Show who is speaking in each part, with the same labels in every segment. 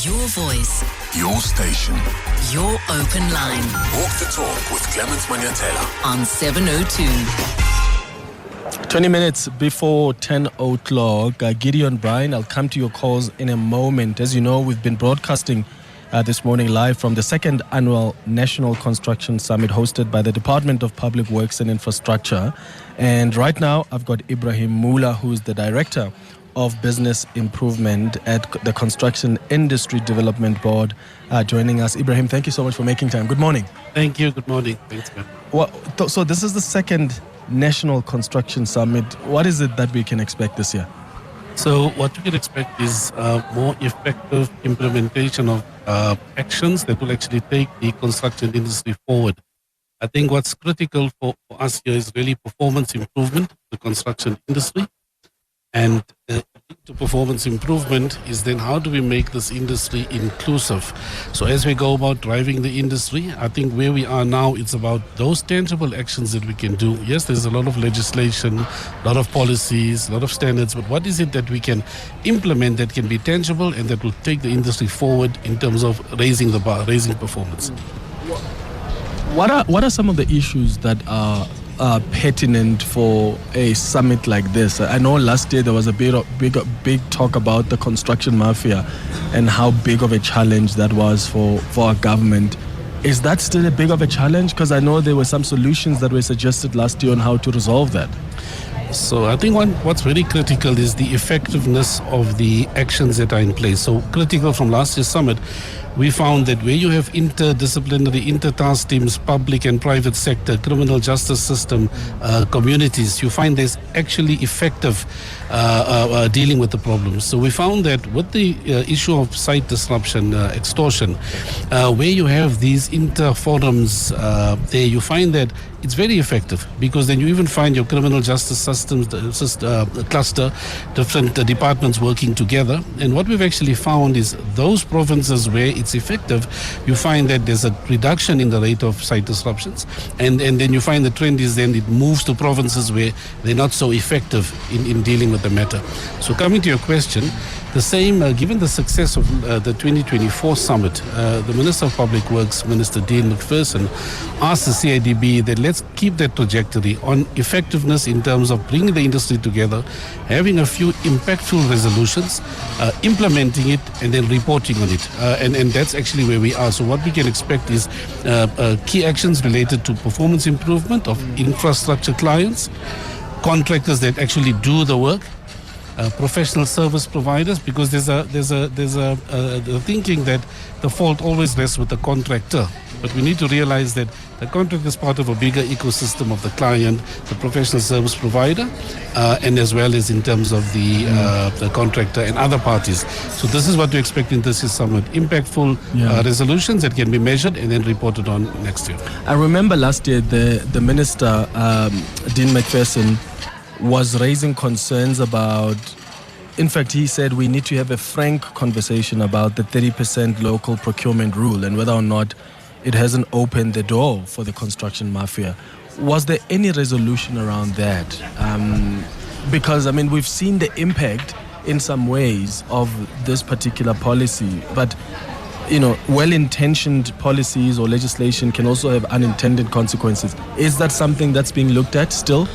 Speaker 1: Your voice.
Speaker 2: Your station.
Speaker 1: Your open line.
Speaker 2: Walk the talk with Clement Manyathela
Speaker 1: on 702.
Speaker 3: 20 minutes before 10 o'clock. Gideon, Brian, I'll come to your calls in a moment. As you know, we've been broadcasting this morning live from the second annual National Construction Summit hosted by the Department of Public Works and Infrastructure. And right now, I've got Ebrahim Moola, who's the Director of Business Improvement at the Construction Industry Development Board, joining us. Ebrahim, thank you so much for making time. Good morning.
Speaker 4: Thank you. Good morning. Thanks, man.
Speaker 3: So this is the second National Construction Summit. What is it that we can expect this year?
Speaker 4: So what you can expect is more effective implementation of actions that will actually take the construction industry forward. I think what's critical for us here is really performance improvement of the construction industry. And to performance improvement is then how do we make this industry inclusive? So as we go about driving the industry, I think where we are now, it's about those tangible actions that we can do. Yes, there's a lot of legislation, a lot of policies, a lot of standards, but what is it that we can implement that can be tangible and that will take the industry forward in terms of raising the bar, raising performance?
Speaker 3: What are some of the issues that are pertinent for a summit like this? I know last year there was a big talk about the construction mafia and how big of a challenge that was for our government. Is that still a big of a challenge? Because I know there were some solutions that were suggested last year on how to resolve that.
Speaker 4: So I think what's very critical is the effectiveness of the actions that are in place. So critical from last year's summit, we found that where you have interdisciplinary, inter-task teams, public and private sector, criminal justice system, communities, you find there's actually effective dealing with the problems. So we found that with the issue of site disruption, extortion, where you have these inter-forums there, you find that it's very effective because then you even find your criminal justice systems, cluster, different departments working together. And what we've actually found is those provinces where it's effective, you find that there's a reduction in the rate of site disruptions. And then you find the trend is then it moves to provinces where they're not so effective in dealing with the matter. So coming to your question, the same, given the success of the 2024 summit, the Minister of Public Works, Minister Dean McPherson, asked the CIDB that let's keep that trajectory on effectiveness in terms of bringing the industry together, having a few impactful resolutions, implementing it, and then reporting on it. And that's actually where we are. So what we can expect is key actions related to performance improvement of infrastructure clients, contractors that actually do the work, professional service providers, because there's the thinking that the fault always rests with the contractor. But we need to realize that the contractor is part of a bigger ecosystem of the client, the professional service provider, and as well as in terms of the contractor and other parties. So this is what we expect in this year's summit: impactful resolutions that can be measured and then reported on next year.
Speaker 3: I remember last year the Minister, Dean McPherson, was raising concerns about, in fact, he said we need to have a frank conversation about the 30% local procurement rule and whether or not it hasn't opened the door for the construction mafia. Was there any resolution around that? Because, I mean, we've seen the impact in some ways of this particular policy, but you know, well-intentioned policies or legislation can also have unintended consequences. Is that something that's being looked at still?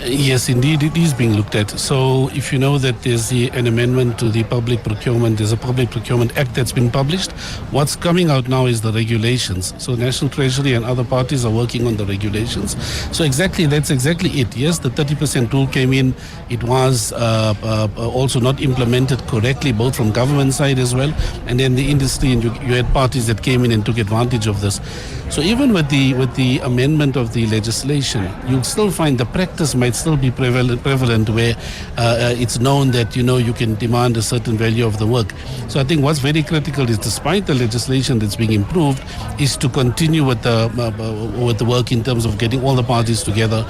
Speaker 4: Yes, indeed, it is being looked at. So if you know that there's an amendment to the public procurement, there's a Public Procurement Act that's been published. What's coming out now is the regulations. So National Treasury and other parties are working on the regulations. So that's exactly it. Yes, the 30% rule came in. It was also not implemented correctly, both from government side as well, and then the industry, and you had parties that came in and took advantage of this. So even with the amendment of the legislation, you'll still find the practice might still be prevalent where it's known that, you know, you can demand a certain value of the work. So I think what's very critical is, despite the legislation that's being improved, is to continue with the work in terms of getting all the parties together,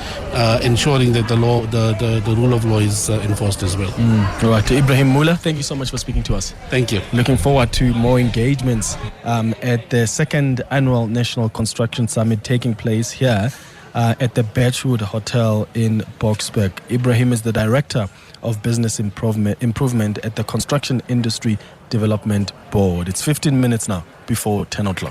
Speaker 4: ensuring that the law, the rule of law is enforced as well.
Speaker 3: All right. Ebrahim Moola, thank you so much for speaking to us.
Speaker 4: Thank you.
Speaker 3: Looking forward to more engagements at the second annual National Construction Summit taking place here at the Birchwood Hotel in Boksburg. Ebrahim is the Director of Business Improvement at the Construction Industry Development Board. It's 15 minutes now before 10 o'clock.